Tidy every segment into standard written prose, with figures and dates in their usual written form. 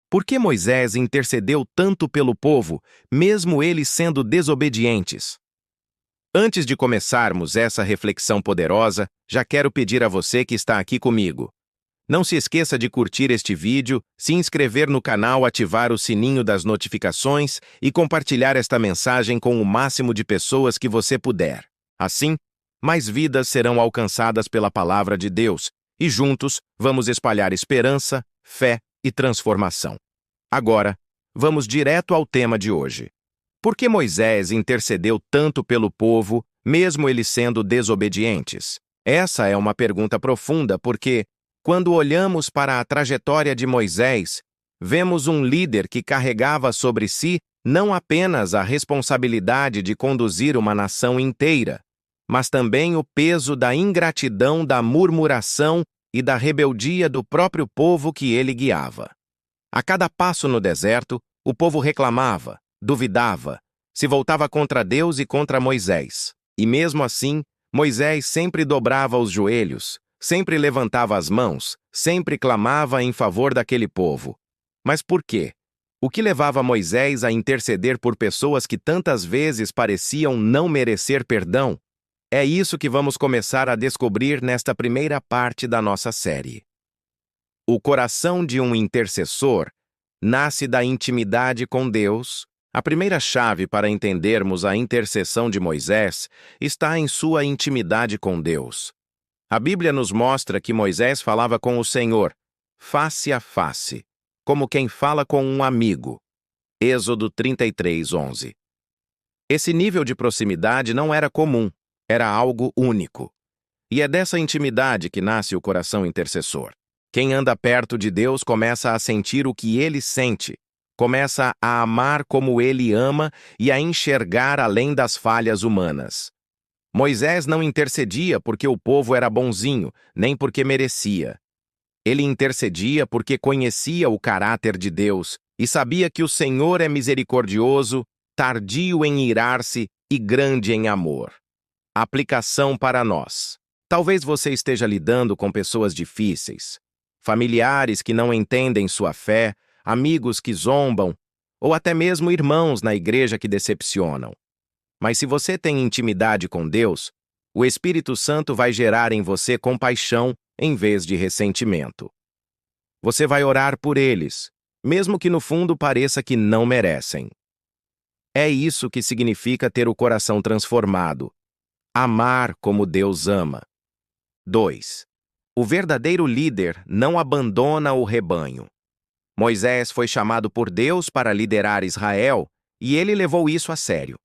Por que Moisés intercedeu tanto pelo povo, mesmo eles sendo desobedientes? Antes de começarmos essa reflexão poderosa, já quero pedir a você que está aqui comigo. Não se esqueça de curtir este vídeo, se inscrever no canal, ativar o sininho das notificações e compartilhar esta mensagem com o máximo de pessoas que você puder. Assim, mais vidas serão alcançadas pela palavra de Deus e juntos vamos espalhar esperança, fé e transformação. Agora, vamos direto ao tema de hoje. Por que Moisés intercedeu tanto pelo povo, mesmo eles sendo desobedientes? Essa é uma pergunta profunda porque, quando olhamos para a trajetória de Moisés, vemos um líder que carregava sobre si não apenas a responsabilidade de conduzir uma nação inteira, mas também o peso da ingratidão, da murmuração e da rebeldia do próprio povo que ele guiava. A cada passo no deserto, o povo reclamava, duvidava, se voltava contra Deus e contra Moisés. E mesmo assim, Moisés sempre dobrava os joelhos, sempre levantava as mãos, sempre clamava em favor daquele povo. Mas por quê? O que levava Moisés a interceder por pessoas que tantas vezes pareciam não merecer perdão? É isso que vamos começar a descobrir nesta primeira parte da nossa série. O coração de um intercessor nasce da intimidade com Deus. A primeira chave para entendermos a intercessão de Moisés está em sua intimidade com Deus. A Bíblia nos mostra que Moisés falava com o Senhor, face a face, como quem fala com um amigo. Êxodo 33:11. Esse nível de proximidade não era comum, era algo único. E é dessa intimidade que nasce o coração intercessor. Quem anda perto de Deus começa a sentir o que ele sente, começa a amar como ele ama e a enxergar além das falhas humanas. Moisés não intercedia porque o povo era bonzinho, nem porque merecia. Ele intercedia porque conhecia o caráter de Deus e sabia que o Senhor é misericordioso, tardio em irar-se e grande em amor. Aplicação para nós. Talvez você esteja lidando com pessoas difíceis, familiares que não entendem sua fé, amigos que zombam, ou até mesmo irmãos na igreja que decepcionam. Mas se você tem intimidade com Deus, o Espírito Santo vai gerar em você compaixão em vez de ressentimento. Você vai orar por eles, mesmo que no fundo pareça que não merecem. É isso que significa ter o coração transformado. Amar como Deus ama. 2. O verdadeiro líder não abandona o rebanho. Moisés foi chamado por Deus para liderar Israel e ele levou isso a sério.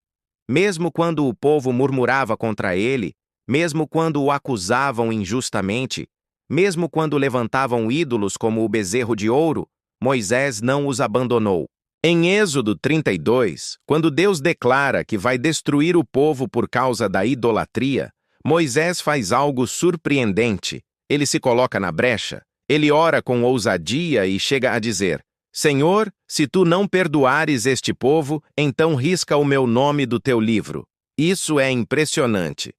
Mesmo quando o povo murmurava contra ele, mesmo quando o acusavam injustamente, mesmo quando levantavam ídolos como o bezerro de ouro, Moisés não os abandonou. Em Êxodo 32, quando Deus declara que vai destruir o povo por causa da idolatria, Moisés faz algo surpreendente. Ele se coloca na brecha, ele ora com ousadia e chega a dizer: Senhor, se tu não perdoares este povo, então risca o meu nome do teu livro. Isso é impressionante.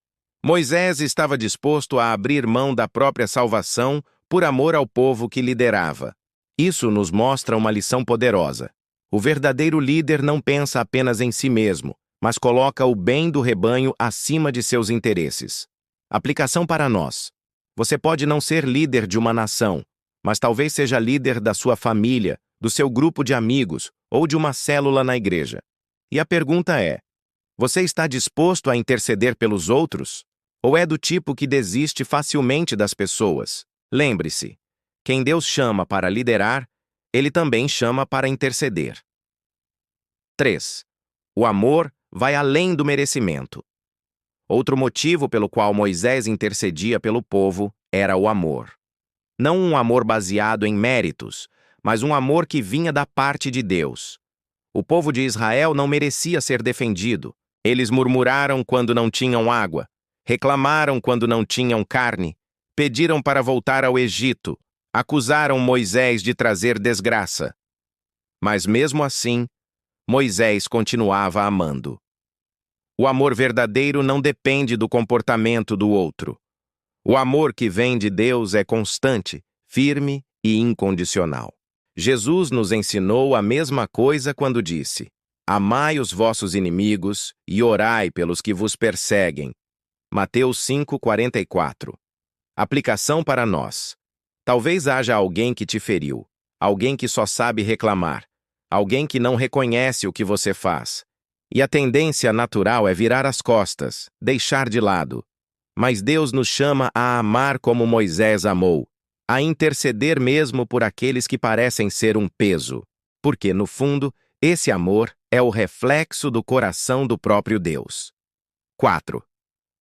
Moisés estava disposto a abrir mão da própria salvação por amor ao povo que liderava. Isso nos mostra uma lição poderosa. O verdadeiro líder não pensa apenas em si mesmo, mas coloca o bem do rebanho acima de seus interesses. Aplicação para nós. Você pode não ser líder de uma nação, mas talvez seja líder da sua família, do seu grupo de amigos ou de uma célula na igreja. E a pergunta é: você está disposto a interceder pelos outros? Ou é do tipo que desiste facilmente das pessoas? Lembre-se, quem Deus chama para liderar, ele também chama para interceder. 3. O amor vai além do merecimento. Outro motivo pelo qual Moisés intercedia pelo povo era o amor. Não um amor baseado em méritos, mas um amor que vinha da parte de Deus. O povo de Israel não merecia ser defendido. Eles murmuraram quando não tinham água, reclamaram quando não tinham carne, pediram para voltar ao Egito, acusaram Moisés de trazer desgraça. Mas mesmo assim, Moisés continuava amando. O amor verdadeiro não depende do comportamento do outro. O amor que vem de Deus é constante, firme e incondicional. Jesus nos ensinou a mesma coisa quando disse: Amai os vossos inimigos e orai pelos que vos perseguem. Mateus 5:44. Aplicação para nós. Talvez haja alguém que te feriu, alguém que só sabe reclamar, alguém que não reconhece o que você faz. E a tendência natural é virar as costas, deixar de lado. Mas Deus nos chama a amar como Moisés amou, a interceder mesmo por aqueles que parecem ser um peso, porque, no fundo, esse amor é o reflexo do coração do próprio Deus. 4.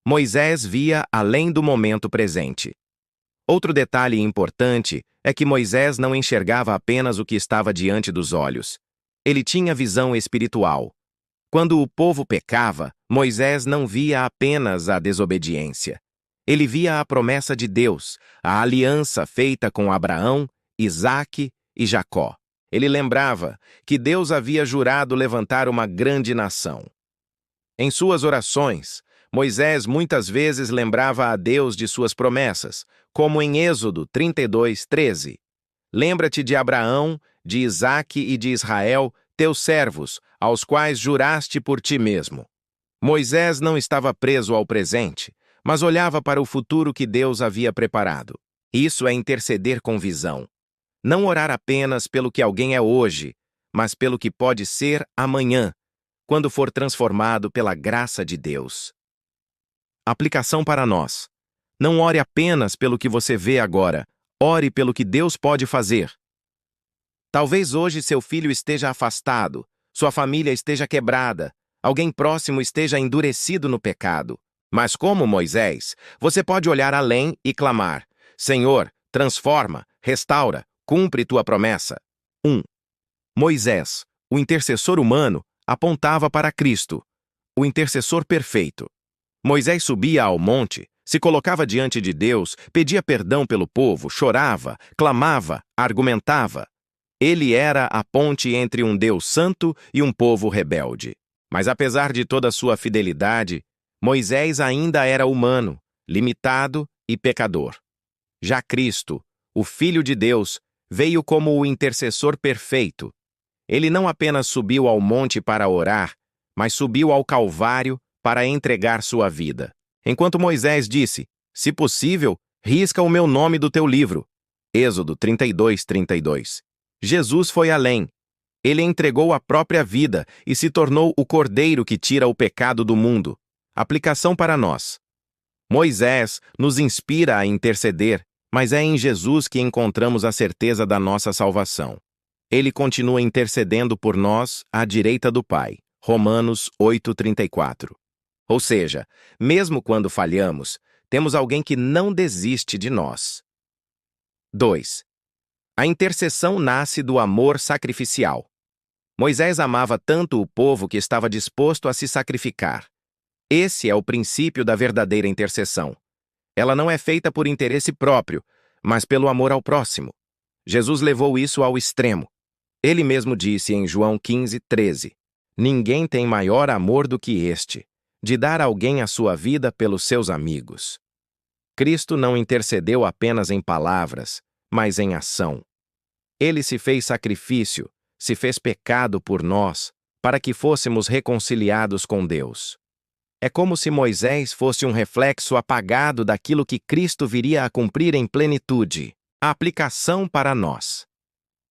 Moisés via além do momento presente. Outro detalhe importante é que Moisés não enxergava apenas o que estava diante dos olhos. Ele tinha visão espiritual. Quando o povo pecava, Moisés não via apenas a desobediência. Ele via a promessa de Deus, a aliança feita com Abraão, Isaque e Jacó. Ele lembrava que Deus havia jurado levantar uma grande nação. Em suas orações, Moisés muitas vezes lembrava a Deus de suas promessas, como em Êxodo 32:13. Lembra-te de Abraão, de Isaque e de Israel, teus servos, aos quais juraste por ti mesmo. Moisés não estava preso ao presente, mas olhava para o futuro que Deus havia preparado. Isso é interceder com visão. Não orar apenas pelo que alguém é hoje, mas pelo que pode ser amanhã, quando for transformado pela graça de Deus. Aplicação para nós. Não ore apenas pelo que você vê agora, ore pelo que Deus pode fazer. Talvez hoje seu filho esteja afastado, sua família esteja quebrada, alguém próximo esteja endurecido no pecado. Mas como Moisés, você pode olhar além e clamar: Senhor, transforma, restaura, cumpre tua promessa. 1. Moisés, o intercessor humano, apontava para Cristo, o intercessor perfeito. Moisés subia ao monte, se colocava diante de Deus, pedia perdão pelo povo, chorava, clamava, argumentava. Ele era a ponte entre um Deus santo e um povo rebelde. Mas apesar de toda sua fidelidade, Moisés ainda era humano, limitado e pecador. Já Cristo, o Filho de Deus, veio como o intercessor perfeito. Ele não apenas subiu ao monte para orar, mas subiu ao Calvário para entregar sua vida. Enquanto Moisés disse: Se possível, risca o meu nome do teu livro. Êxodo 32:32. Jesus foi além. Ele entregou a própria vida e se tornou o Cordeiro que tira o pecado do mundo. Aplicação para nós. Moisés nos inspira a interceder, mas é em Jesus que encontramos a certeza da nossa salvação. Ele continua intercedendo por nós à direita do Pai. Romanos 8:34. Ou seja, mesmo quando falhamos, temos alguém que não desiste de nós. 2. A intercessão nasce do amor sacrificial. Moisés amava tanto o povo que estava disposto a se sacrificar. Esse é o princípio da verdadeira intercessão. Ela não é feita por interesse próprio, mas pelo amor ao próximo. Jesus levou isso ao extremo. Ele mesmo disse em João 15:13: Ninguém tem maior amor do que este, de dar alguém a sua vida pelos seus amigos. Cristo não intercedeu apenas em palavras, mas em ação. Ele se fez sacrifício, se fez pecado por nós, para que fôssemos reconciliados com Deus. É como se Moisés fosse um reflexo apagado daquilo que Cristo viria a cumprir em plenitude. A aplicação para nós.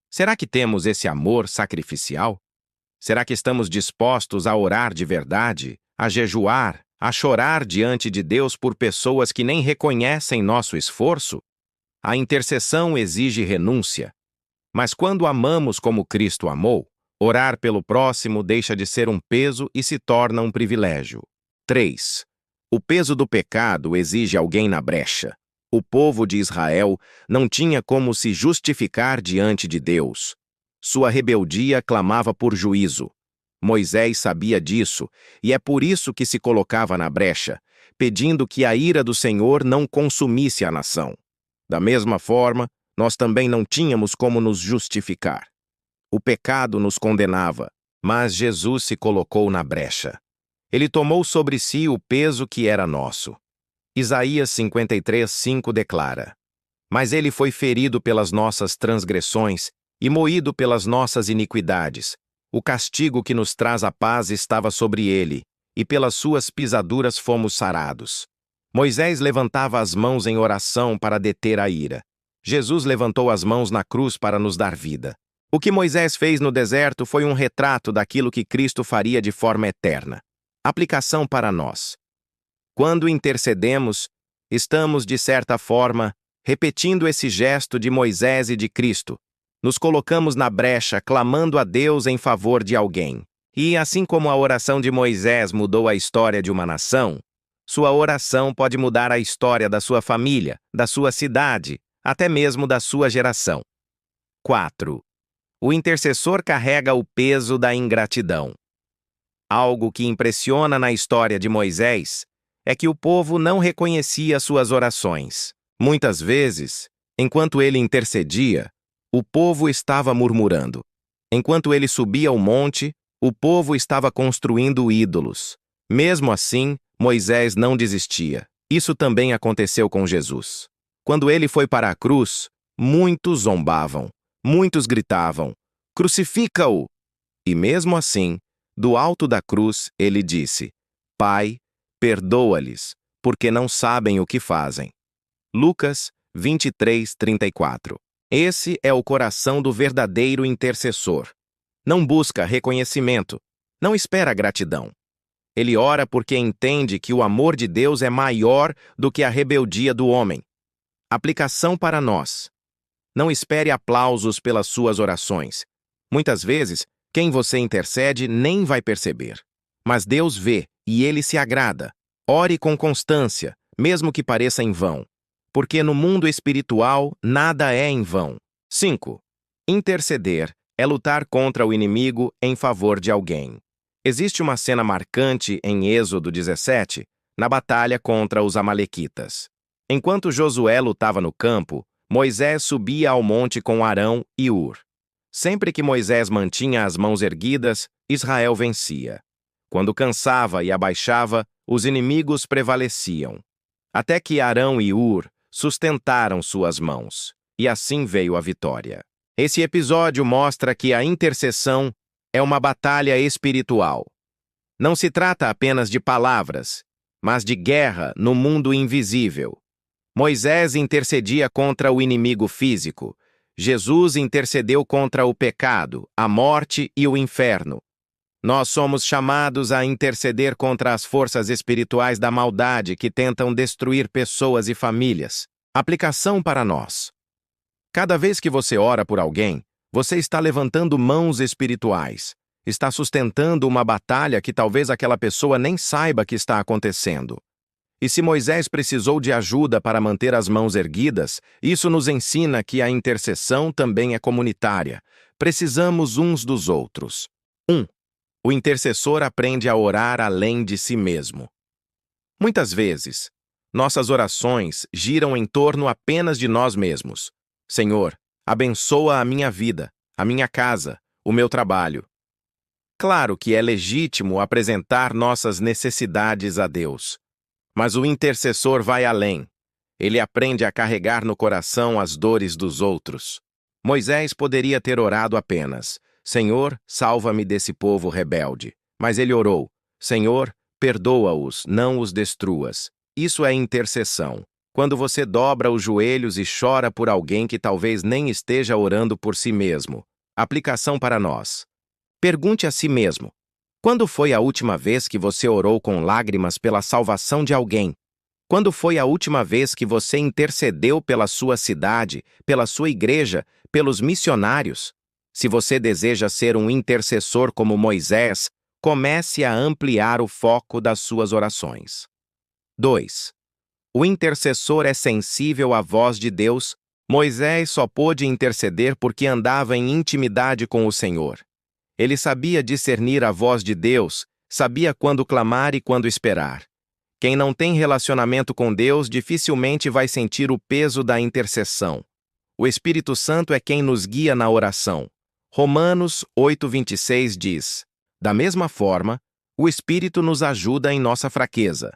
Será que temos esse amor sacrificial? Será que estamos dispostos a orar de verdade, a jejuar, a chorar diante de Deus por pessoas que nem reconhecem nosso esforço? A intercessão exige renúncia. Mas quando amamos como Cristo amou, orar pelo próximo deixa de ser um peso e se torna um privilégio. 3. O peso do pecado exige alguém na brecha. O povo de Israel não tinha como se justificar diante de Deus. Sua rebeldia clamava por juízo. Moisés sabia disso, e é por isso que se colocava na brecha, pedindo que a ira do Senhor não consumisse a nação. Da mesma forma, nós também não tínhamos como nos justificar. O pecado nos condenava, mas Jesus se colocou na brecha. Ele tomou sobre si o peso que era nosso. Isaías 53:5 declara: Mas ele foi ferido pelas nossas transgressões e moído pelas nossas iniquidades. O castigo que nos traz a paz estava sobre ele, e pelas suas pisaduras fomos sarados. Moisés levantava as mãos em oração para deter a ira. Jesus levantou as mãos na cruz para nos dar vida. O que Moisés fez no deserto foi um retrato daquilo que Cristo faria de forma eterna. Aplicação para nós. Quando intercedemos, estamos, de certa forma, repetindo esse gesto de Moisés e de Cristo. Nos colocamos na brecha, clamando a Deus em favor de alguém. E, assim como a oração de Moisés mudou a história de uma nação, sua oração pode mudar a história da sua família, da sua cidade, até mesmo da sua geração. 4. O intercessor carrega o peso da ingratidão. Algo que impressiona na história de Moisés é que o povo não reconhecia suas orações. Muitas vezes, enquanto ele intercedia, o povo estava murmurando. Enquanto ele subia o monte, o povo estava construindo ídolos. Mesmo assim, Moisés não desistia. Isso também aconteceu com Jesus. Quando ele foi para a cruz, muitos zombavam, muitos gritavam, "Crucifica-o!" E mesmo assim, do alto da cruz, ele disse, "Pai, perdoa-lhes, porque não sabem o que fazem." Lucas 23:34. Esse é o coração do verdadeiro intercessor. Não busca reconhecimento, não espera gratidão. Ele ora porque entende que o amor de Deus é maior do que a rebeldia do homem. Aplicação para nós. Não espere aplausos pelas suas orações. Muitas vezes, quem você intercede nem vai perceber. Mas Deus vê e Ele se agrada. Ore com constância, mesmo que pareça em vão. Porque no mundo espiritual, nada é em vão. 5. Interceder é lutar contra o inimigo em favor de alguém. Existe uma cena marcante em Êxodo 17, na batalha contra os amalequitas. Enquanto Josué lutava no campo, Moisés subia ao monte com Arão e Hur. Sempre que Moisés mantinha as mãos erguidas, Israel vencia. Quando cansava e abaixava, os inimigos prevaleciam. Até que Arão e Hur sustentaram suas mãos, e assim veio a vitória. Esse episódio mostra que a intercessão é uma batalha espiritual. Não se trata apenas de palavras, mas de guerra no mundo invisível. Moisés intercedia contra o inimigo físico. Jesus intercedeu contra o pecado, a morte e o inferno. Nós somos chamados a interceder contra as forças espirituais da maldade que tentam destruir pessoas e famílias. Aplicação para nós. Cada vez que você ora por alguém, você está levantando mãos espirituais. Está sustentando uma batalha que talvez aquela pessoa nem saiba que está acontecendo. E se Moisés precisou de ajuda para manter as mãos erguidas, isso nos ensina que a intercessão também é comunitária. Precisamos uns dos outros. 1. O intercessor aprende a orar além de si mesmo. Muitas vezes, nossas orações giram em torno apenas de nós mesmos. Senhor, abençoa a minha vida, a minha casa, o meu trabalho. Claro que é legítimo apresentar nossas necessidades a Deus. Mas o intercessor vai além. Ele aprende a carregar no coração as dores dos outros. Moisés poderia ter orado apenas, Senhor, salva-me desse povo rebelde. Mas ele orou, Senhor, perdoa-os, não os destruas. Isso é intercessão. Quando você dobra os joelhos e chora por alguém que talvez nem esteja orando por si mesmo. Aplicação para nós. Pergunte a si mesmo, quando foi a última vez que você orou com lágrimas pela salvação de alguém? Quando foi a última vez que você intercedeu pela sua cidade, pela sua igreja, pelos missionários? Se você deseja ser um intercessor como Moisés, comece a ampliar o foco das suas orações. 2. O intercessor é sensível à voz de Deus. Moisés só pôde interceder porque andava em intimidade com o Senhor. Ele sabia discernir a voz de Deus, sabia quando clamar e quando esperar. Quem não tem relacionamento com Deus dificilmente vai sentir o peso da intercessão. O Espírito Santo é quem nos guia na oração. Romanos 8:26 diz, da mesma forma, o Espírito nos ajuda em nossa fraqueza.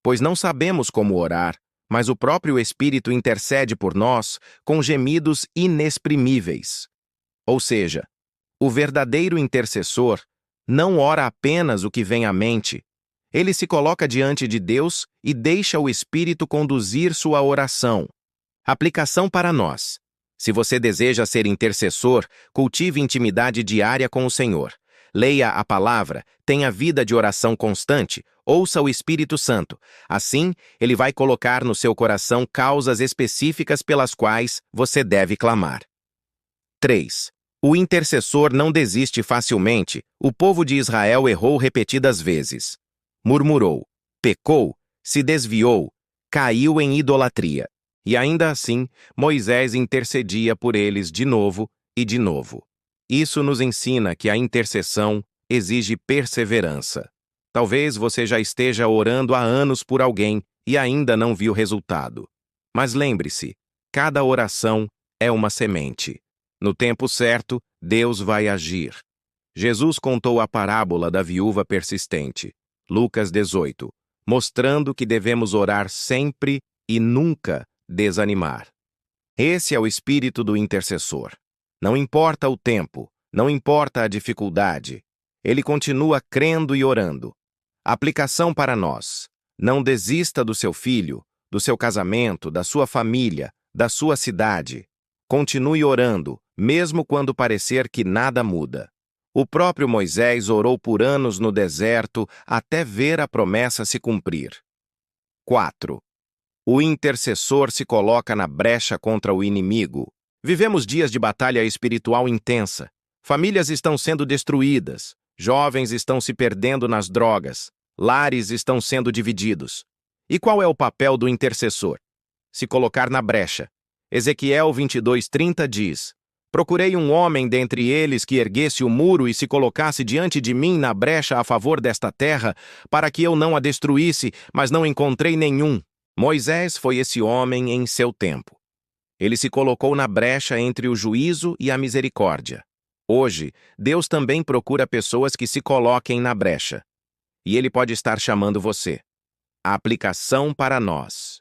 Pois não sabemos como orar, mas o próprio Espírito intercede por nós com gemidos inexprimíveis. Ou seja, o verdadeiro intercessor não ora apenas o que vem à mente. Ele se coloca diante de Deus e deixa o Espírito conduzir sua oração. Aplicação para nós. Se você deseja ser intercessor, cultive intimidade diária com o Senhor. Leia a palavra, tenha vida de oração constante, ouça o Espírito Santo. Assim, ele vai colocar no seu coração causas específicas pelas quais você deve clamar. 3. O intercessor não desiste facilmente. O povo de Israel errou repetidas vezes. Murmurou, pecou, se desviou, caiu em idolatria. E ainda assim, Moisés intercedia por eles de novo e de novo. Isso nos ensina que a intercessão exige perseverança. Talvez você já esteja orando há anos por alguém e ainda não viu resultado. Mas lembre-se, cada oração é uma semente. No tempo certo, Deus vai agir. Jesus contou a parábola da viúva persistente, Lucas 18, mostrando que devemos orar sempre e nunca desanimar. Esse é o espírito do intercessor. Não importa o tempo, não importa a dificuldade, ele continua crendo e orando. Aplicação para nós. Não desista do seu filho, do seu casamento, da sua família, da sua cidade. Continue orando, mesmo quando parecer que nada muda. O próprio Moisés orou por anos no deserto até ver a promessa se cumprir. 4. O intercessor se coloca na brecha contra o inimigo. Vivemos dias de batalha espiritual intensa. Famílias estão sendo destruídas. Jovens estão se perdendo nas drogas. Lares estão sendo divididos. E qual é o papel do intercessor? Se colocar na brecha. Ezequiel 22:30 diz: Procurei um homem dentre eles que erguesse o muro e se colocasse diante de mim na brecha a favor desta terra, para que eu não a destruísse, mas não encontrei nenhum. Moisés foi esse homem em seu tempo. Ele se colocou na brecha entre o juízo e a misericórdia. Hoje, Deus também procura pessoas que se coloquem na brecha. E Ele pode estar chamando você. A aplicação para nós.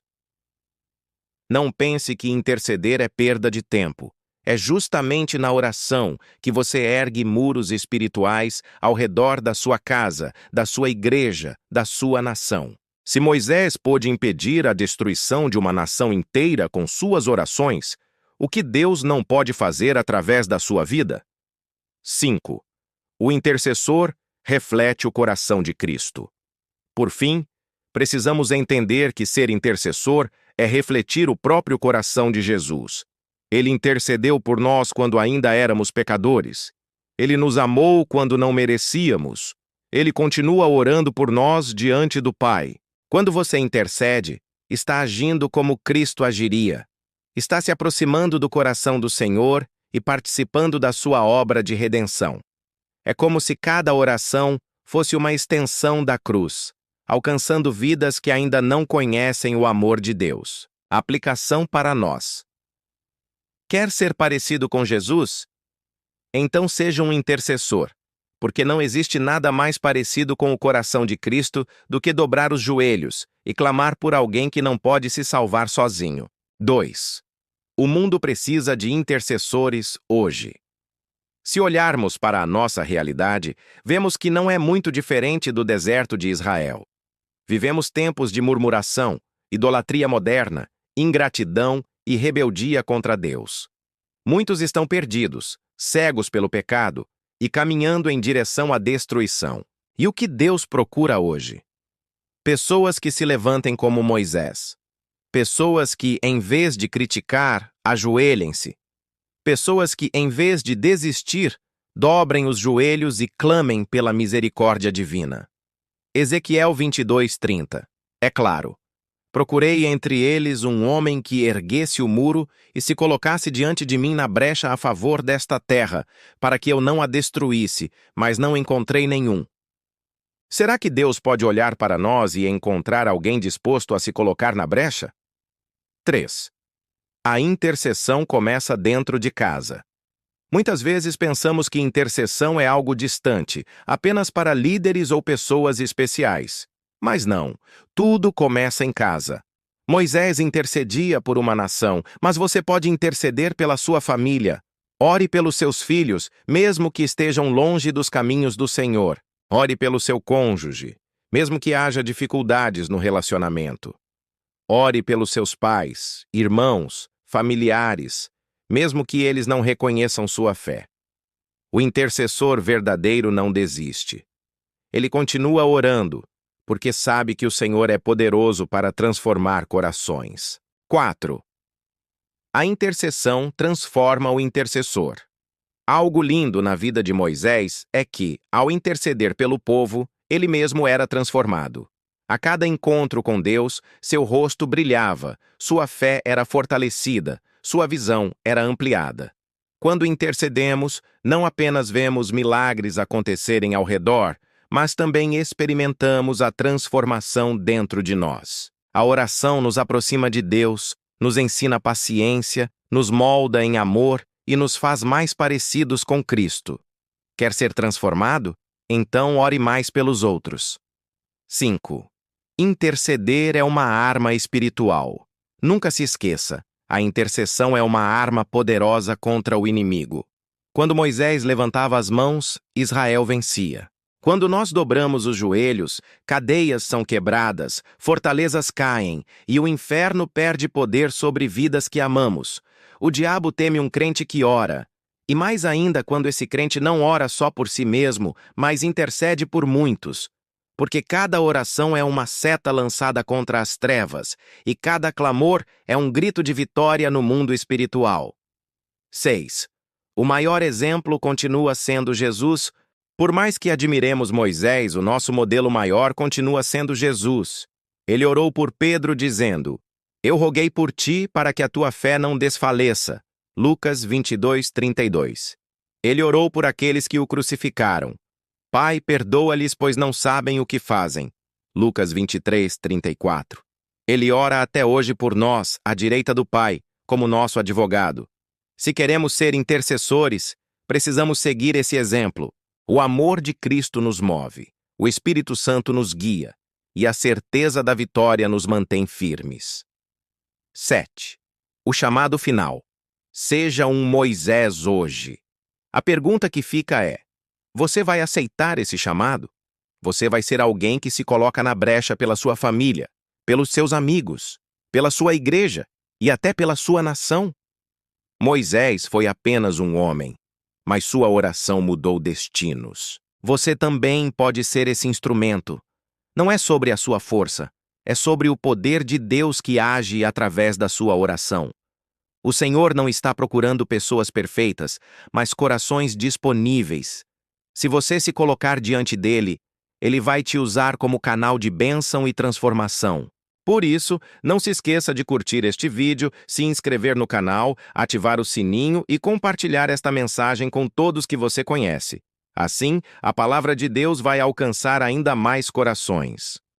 Não pense que interceder é perda de tempo. É justamente na oração que você ergue muros espirituais ao redor da sua casa, da sua igreja, da sua nação. Se Moisés pôde impedir a destruição de uma nação inteira com suas orações, o que Deus não pode fazer através da sua vida? 5. O intercessor reflete o coração de Cristo. Por fim, precisamos entender que ser intercessor é refletir o próprio coração de Jesus. Ele intercedeu por nós quando ainda éramos pecadores. Ele nos amou quando não merecíamos. Ele continua orando por nós diante do Pai. Quando você intercede, está agindo como Cristo agiria. Está se aproximando do coração do Senhor e participando da sua obra de redenção. É como se cada oração fosse uma extensão da cruz, alcançando vidas que ainda não conhecem o amor de Deus. Aplicação para nós. Quer ser parecido com Jesus? Então seja um intercessor, porque não existe nada mais parecido com o coração de Cristo do que dobrar os joelhos e clamar por alguém que não pode se salvar sozinho. 2. O mundo precisa de intercessores hoje. Se olharmos para a nossa realidade, vemos que não é muito diferente do deserto de Israel. Vivemos tempos de murmuração, idolatria moderna, ingratidão e rebeldia contra Deus. Muitos estão perdidos, cegos pelo pecado e caminhando em direção à destruição. E o que Deus procura hoje? Pessoas que se levantem como Moisés. Pessoas que, em vez de criticar, ajoelhem-se. Pessoas que, em vez de desistir, dobrem os joelhos e clamem pela misericórdia divina. Ezequiel 22:30. É claro. Procurei entre eles um homem que erguesse o muro e se colocasse diante de mim na brecha a favor desta terra, para que eu não a destruísse, mas não encontrei nenhum. Será que Deus pode olhar para nós e encontrar alguém disposto a se colocar na brecha? 3. A intercessão começa dentro de casa. Muitas vezes pensamos que intercessão é algo distante, apenas para líderes ou pessoas especiais. Mas não, tudo começa em casa. Moisés intercedia por uma nação, mas você pode interceder pela sua família. Ore pelos seus filhos, mesmo que estejam longe dos caminhos do Senhor. Ore pelo seu cônjuge, mesmo que haja dificuldades no relacionamento. Ore pelos seus pais, irmãos, familiares, mesmo que eles não reconheçam sua fé. O intercessor verdadeiro não desiste. Ele continua orando, porque sabe que o Senhor é poderoso para transformar corações. 4. A intercessão transforma o intercessor. Algo lindo na vida de Moisés é que, ao interceder pelo povo, ele mesmo era transformado. A cada encontro com Deus, seu rosto brilhava, sua fé era fortalecida, sua visão era ampliada. Quando intercedemos, não apenas vemos milagres acontecerem ao redor, mas também experimentamos a transformação dentro de nós. A oração nos aproxima de Deus, nos ensina paciência, nos molda em amor e nos faz mais parecidos com Cristo. Quer ser transformado? Então ore mais pelos outros. 5. Interceder é uma arma espiritual. Nunca se esqueça, a intercessão é uma arma poderosa contra o inimigo. Quando Moisés levantava as mãos, Israel vencia. Quando nós dobramos os joelhos, cadeias são quebradas, fortalezas caem, e o inferno perde poder sobre vidas que amamos. O diabo teme um crente que ora. E mais ainda quando esse crente não ora só por si mesmo, mas intercede por muitos. Porque cada oração é uma seta lançada contra as trevas, e cada clamor é um grito de vitória no mundo espiritual. 6. O maior exemplo continua sendo Jesus. Por mais que admiremos Moisés, o nosso modelo maior continua sendo Jesus. Ele orou por Pedro dizendo: Eu roguei por ti para que a tua fé não desfaleça. Lucas 22:32. Ele orou por aqueles que o crucificaram. Pai, perdoa-lhes, pois não sabem o que fazem. Lucas 23:34. Ele ora até hoje por nós, à direita do Pai, como nosso advogado. Se queremos ser intercessores, precisamos seguir esse exemplo. O amor de Cristo nos move, o Espírito Santo nos guia, e a certeza da vitória nos mantém firmes. 7. O chamado final. Seja um Moisés hoje. A pergunta que fica é: você vai aceitar esse chamado? Você vai ser alguém que se coloca na brecha pela sua família, pelos seus amigos, pela sua igreja e até pela sua nação? Moisés foi apenas um homem, mas sua oração mudou destinos. Você também pode ser esse instrumento. Não é sobre a sua força, é sobre o poder de Deus que age através da sua oração. O Senhor não está procurando pessoas perfeitas, mas corações disponíveis. Se você se colocar diante dele, ele vai te usar como canal de bênção e transformação. Por isso, não se esqueça de curtir este vídeo, se inscrever no canal, ativar o sininho e compartilhar esta mensagem com todos que você conhece. Assim, a palavra de Deus vai alcançar ainda mais corações.